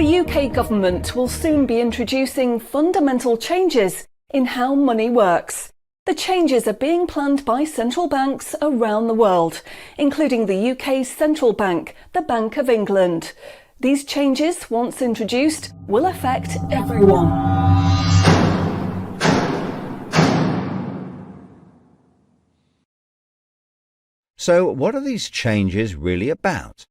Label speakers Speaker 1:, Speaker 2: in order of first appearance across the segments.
Speaker 1: The UK government will soon be introducing fundamental changes in how money works. The changes are being planned by central banks around the world, including the UK's central bank, the Bank of England. These changes, once introduced, will affect everyone.
Speaker 2: So, what are these changes really about?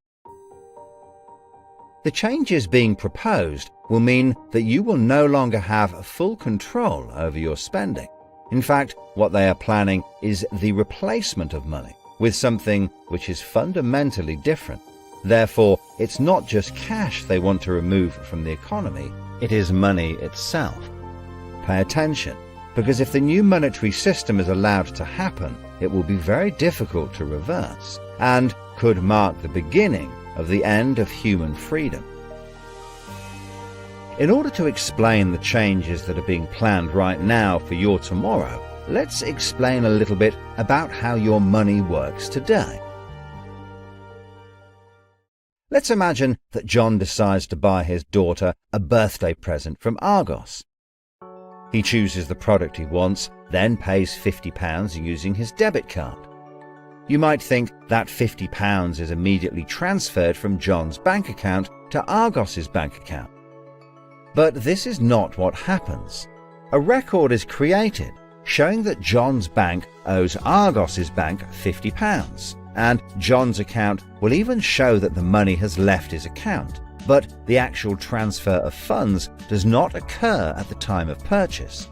Speaker 2: The changes being proposed will mean that you will no longer have full control over your spending. In fact, what they are planning is the replacement of money with something which is fundamentally different. Therefore, it's not just cash they want to remove from the economy, it is money itself. Pay attention, because if the new monetary system is allowed to happen, it will be very difficult to reverse and could mark the beginning of the end of human freedom. In order to explain the changes that are being planned right now for your tomorrow, let's explain a little bit about how your money works today. Let's imagine that John decides to buy his daughter a birthday present from Argos. He chooses the product he wants, then pays £50 using his debit card. You might think that £50 is immediately transferred from John's bank account to Argos's bank account. But this is not what happens. A record is created showing that John's bank owes Argos's bank £50, and John's account will even show that the money has left his account, but the actual transfer of funds does not occur at the time of purchase.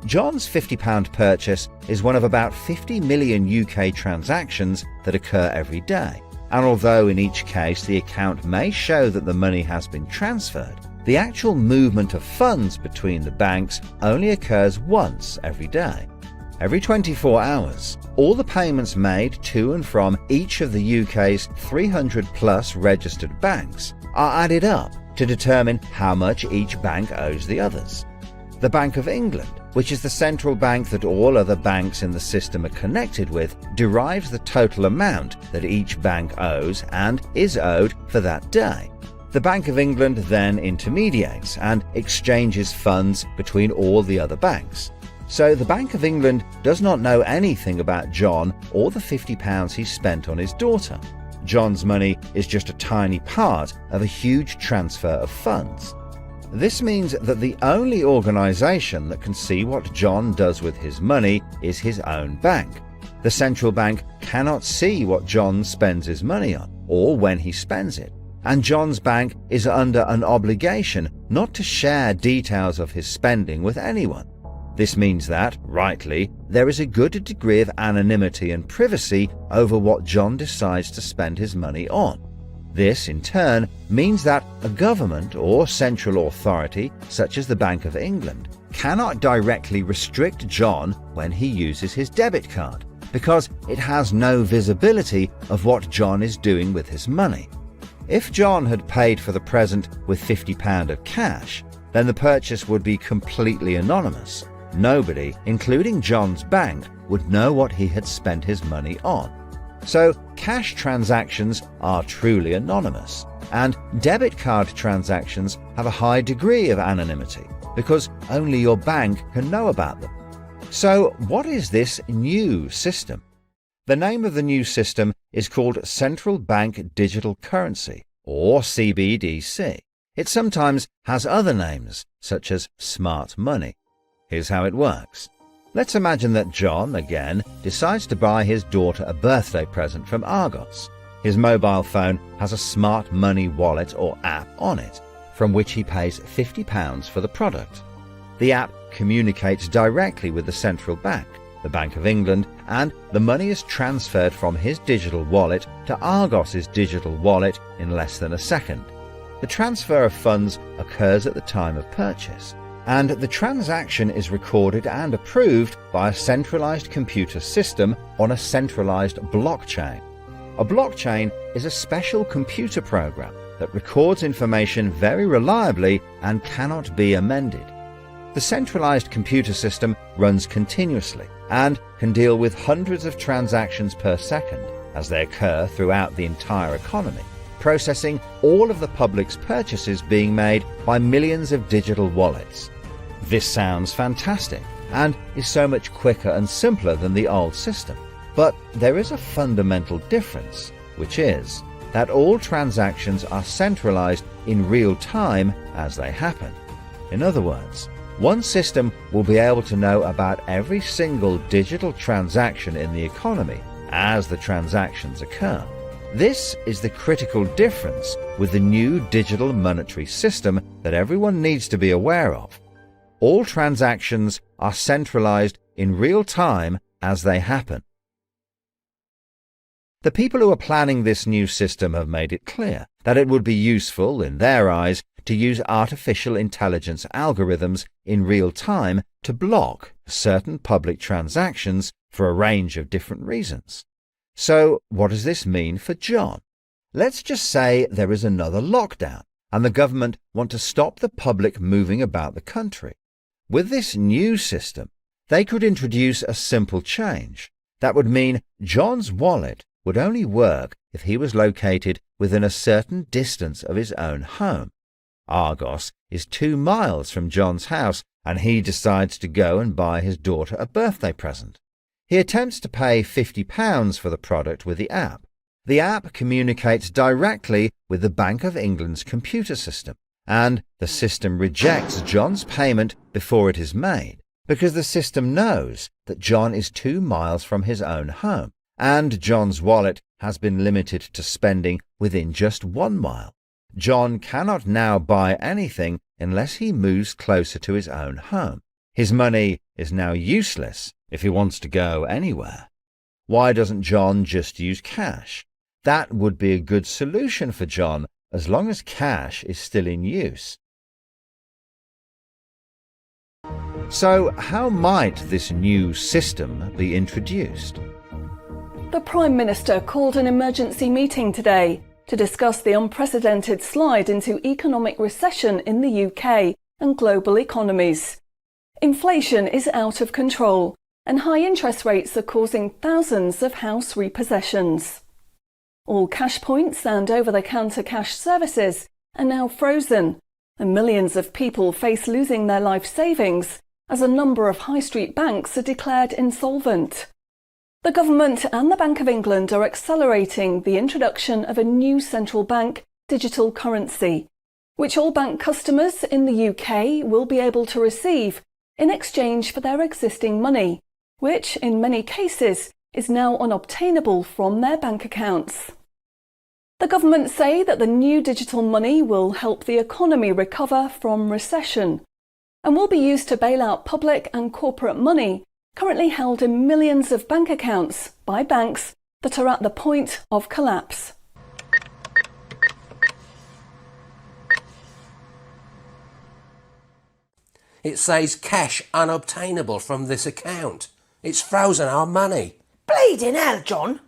Speaker 2: John's £50 purchase is one of about 50 million UK transactions that occur every day, and although in each case the account may show that the money has been transferred, the actual movement of funds between the banks only occurs once every day. Every 24 hours, all the payments made to and from each of the UK's 300 plus registered banks are added up to determine how much each bank owes the others. The Bank of England, which is the central bank that all other banks in the system are connected with, derives the total amount that each bank owes and is owed for that day. The Bank of England then intermediates and exchanges funds between all the other banks. So the Bank of England does not know anything about John or the £50 he spent on his daughter. John's money is just a tiny part of a huge transfer of funds. This means that the only organisation that can see what John does with his money is his own bank. The central bank cannot see what John spends his money on or when he spends it, and John's bank is under an obligation not to share details of his spending with anyone. This means that, rightly, there is a good degree of anonymity and privacy over what John decides to spend his money on. This, in turn, means that a government or central authority, such as the Bank of England, cannot directly restrict John when he uses his debit card, because it has no visibility of what John is doing with his money. If John had paid for the present with £50 of cash, then the purchase would be completely anonymous. Nobody, including John's bank, would know what he had spent his money on. So, cash transactions are truly anonymous, and debit card transactions have a high degree of anonymity, because only your bank can know about them. So, what is this new system? The name of the new system is called Central Bank Digital Currency, or CBDC. It sometimes has other names, such as smart money. Here's how it works. Let's imagine that John, again, decides to buy his daughter a birthday present from Argos. His mobile phone has a smart money wallet or app on it, from which he pays £50 for the product. The app communicates directly with the central bank, the Bank of England, and the money is transferred from his digital wallet to Argos's digital wallet in less than a second. The transfer of funds occurs at the time of purchase, and the transaction is recorded and approved by a centralized computer system on a centralized blockchain. A blockchain is a special computer program that records information very reliably and cannot be amended. The centralized computer system runs continuously and can deal with hundreds of transactions per second as they occur throughout the entire economy, processing all of the public's purchases being made by millions of digital wallets. This sounds fantastic and is so much quicker and simpler than the old system. But there is a fundamental difference, which is that all transactions are centralized in real time as they happen. In other words, one system will be able to know about every single digital transaction in the economy as the transactions occur. This is the critical difference with the new digital monetary system that everyone needs to be aware of. All transactions are centralized in real time as they happen. The people who are planning this new system have made it clear that it would be useful, in their eyes, to use artificial intelligence algorithms in real time to block certain public transactions for a range of different reasons. So what does this mean for John? Let's just say there is another lockdown and the government want to stop the public moving about the country. With this new system, they could introduce a simple change. That would mean John's wallet would only work if he was located within a certain distance of his own home. Argos is 2 miles from John's house, and he decides to go and buy his daughter a birthday present. He attempts to pay £50 for the product with the app. The app communicates directly with the Bank of England's computer system, and the system rejects John's payment before it is made, because the system knows that John is 2 miles from his own home, and John's wallet has been limited to spending within just 1 mile. John cannot now buy anything unless he moves closer to his own home. His money is now useless if he wants to go anywhere. Why doesn't John just use cash? That would be a good solution for John as long as cash is still in use. So how might this new system be introduced?
Speaker 1: The Prime Minister called an emergency meeting today to discuss the unprecedented slide into economic recession in the UK and global economies. Inflation is out of control, and high interest rates are causing thousands of house repossessions. All cash points and over-the-counter cash services are now frozen, and millions of people face losing their life savings as a number of high street banks are declared insolvent. The government and the Bank of England are accelerating the introduction of a new central bank digital currency, which all bank customers in the UK will be able to receive in exchange for their existing money, which in many cases is now unobtainable from their bank accounts. The government say that the new digital money will help the economy recover from recession and will be used to bail out public and corporate money currently held in millions of bank accounts by banks that are at the point of collapse.
Speaker 3: It says cash unobtainable from this account. It's frozen our money.
Speaker 4: Bleeding hell, John.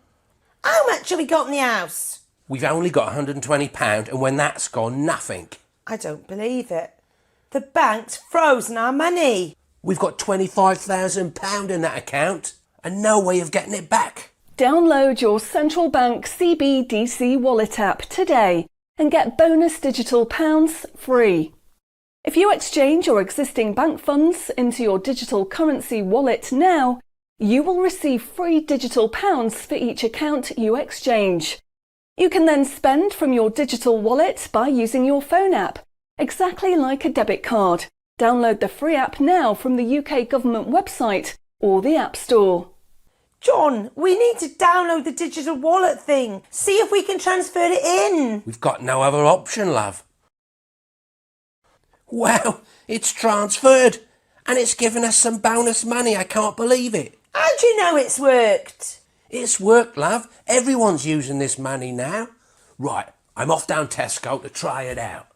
Speaker 4: How much have we got in the house?
Speaker 3: We've only got £120, and when that's gone, nothing.
Speaker 4: I don't believe it. The bank's frozen our money.
Speaker 3: We've got £25,000 in that account, and no way of getting it back.
Speaker 1: Download your central bank CBDC wallet app today and get bonus digital pounds free. If you exchange your existing bank funds into your digital currency wallet now, you will receive free digital pounds for each account you exchange. You can then spend from your digital wallet by using your phone app, exactly like a debit card. Download the free app now from the UK government website or the App Store.
Speaker 4: John, we need to download the digital wallet thing. See if we can transfer it in.
Speaker 3: We've got no other option, love. Wow, it's transferred, and it's given us some bonus money. I can't believe it.
Speaker 4: How do you know it's worked?
Speaker 3: It's worked, love. Everyone's using this money now. Right, I'm off down Tesco to try it out.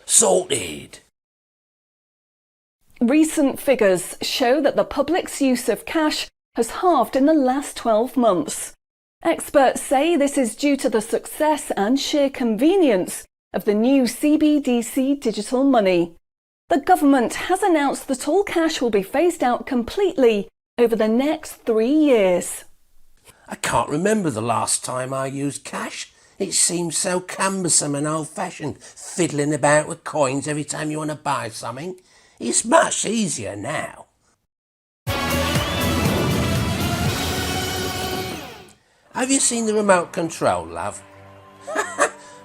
Speaker 3: Sorted.
Speaker 1: Recent figures show that the public's use of cash has halved in the last 12 months. Experts say this is due to the success and sheer convenience of the new CBDC digital money. The government has announced that all cash will be phased out completely over the next 3 years.
Speaker 3: I can't remember the last time I used cash. It seems so cumbersome and old-fashioned, fiddling about with coins every time you want to buy something. It's much easier now. Have you seen the remote control, love?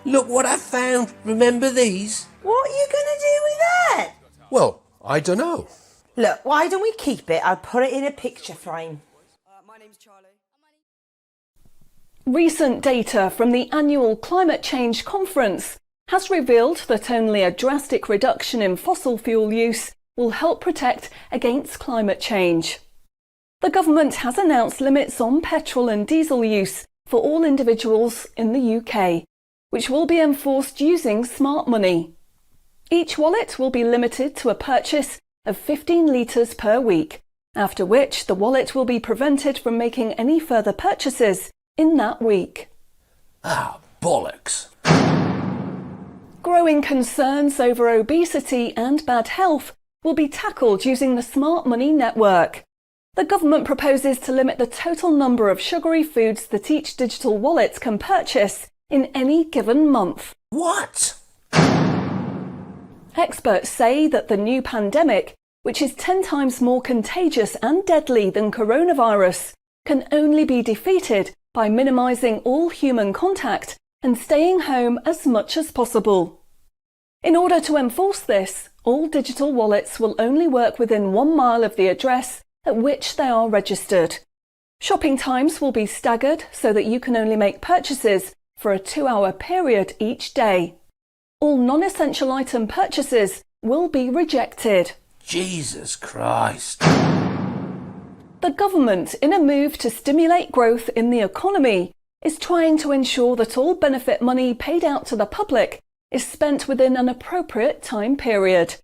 Speaker 3: Look what I found. Remember these?
Speaker 4: What are you going to do with that?
Speaker 3: Well, I don't know.
Speaker 4: Look, why don't we keep it? I'll put it in a picture frame.
Speaker 5: My name's Charlie.
Speaker 1: Recent data from the annual Climate Change Conference has revealed that only a drastic reduction in fossil fuel use will help protect against climate change. The government has announced limits on petrol and diesel use for all individuals in the UK, which will be enforced using smart money. Each wallet will be limited to a purchase of 15 litres per week, after which the wallet will be prevented from making any further purchases in that week.
Speaker 3: Ah, bollocks.
Speaker 1: Growing concerns over obesity and bad health will be tackled using the Smart Money Network. The government proposes to limit the total number of sugary foods that each digital wallet can purchase in any given month.
Speaker 3: What?
Speaker 1: Experts say that the new pandemic, which is 10 times more contagious and deadly than coronavirus, can only be defeated by minimising all human contact and staying home as much as possible. In order to enforce this, all digital wallets will only work within 1 mile of the address at which they are registered. Shopping times will be staggered so that you can only make purchases for a 2-hour period each day. All non-essential item purchases will be rejected.
Speaker 3: Jesus Christ.
Speaker 1: The government, in a move to stimulate growth in the economy, is trying to ensure that all benefit money paid out to the public is spent within an appropriate time period.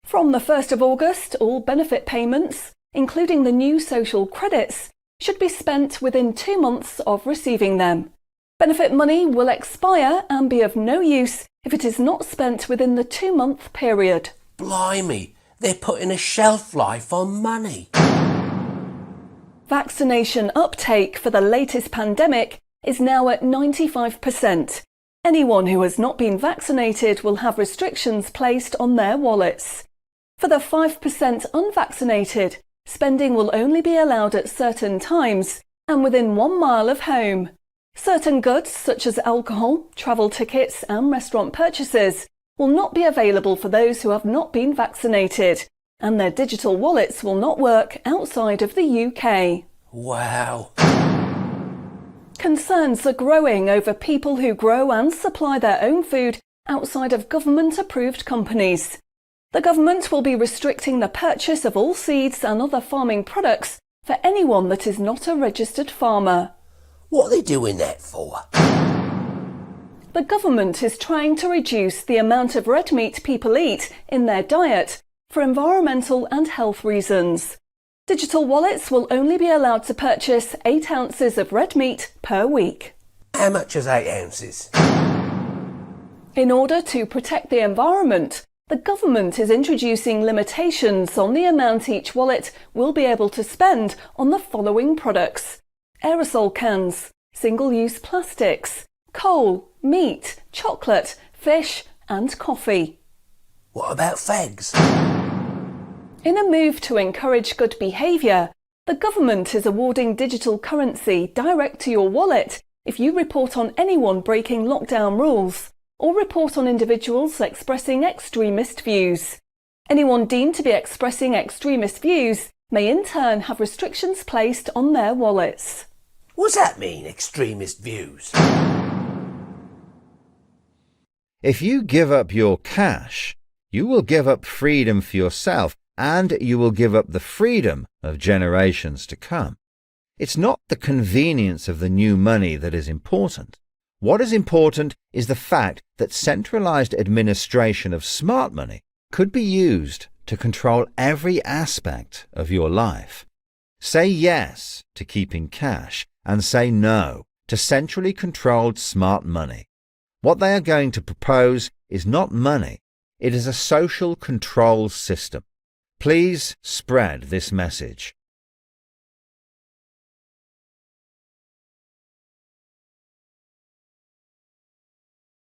Speaker 1: From the 1st of August, all benefit payments, including the new social credits, should be spent within 2 months of receiving them. Benefit money will expire and be of no use if it is not spent within the 2-month period.
Speaker 3: Blimey, they're putting a shelf life on money.
Speaker 1: Vaccination uptake for the latest pandemic is now at 95%. Anyone who has not been vaccinated will have restrictions placed on their wallets. For the 5% unvaccinated, spending will only be allowed at certain times and within 1 mile of home. Certain goods, such as alcohol, travel tickets and restaurant purchases, will not be available for those who have not been vaccinated, and their digital wallets will not work outside of the UK.
Speaker 3: Wow.
Speaker 1: Concerns are growing over people who grow and supply their own food outside of government-approved companies. The government will be restricting the purchase of all seeds and other farming products for anyone that is not a registered farmer.
Speaker 3: What are they doing that for?
Speaker 1: The government is trying to reduce the amount of red meat people eat in their diet for environmental and health reasons. Digital wallets will only be allowed to purchase 8 ounces of red meat per week.
Speaker 3: How much is 8 ounces?
Speaker 1: In order to protect the environment, the government is introducing limitations on the amount each wallet will be able to spend on the following products: aerosol cans, single-use plastics, coal, meat, chocolate, fish and coffee.
Speaker 3: What about fags?
Speaker 1: In a move to encourage good behaviour, the government is awarding digital currency direct to your wallet if you report on anyone breaking lockdown rules or report on individuals expressing extremist views. Anyone deemed to be expressing extremist views may in turn have restrictions placed on their wallets.
Speaker 3: What's that mean, extremist views?
Speaker 2: If you give up your cash, you will give up freedom for yourself, and you will give up the freedom of generations to come. It's not the convenience of the new money that is important. What is important is the fact that centralized administration of smart money could be used to control every aspect of your life. Say yes to keeping cash and say no to centrally controlled smart money. What they are going to propose is not money, it is a social control system. Please spread this message.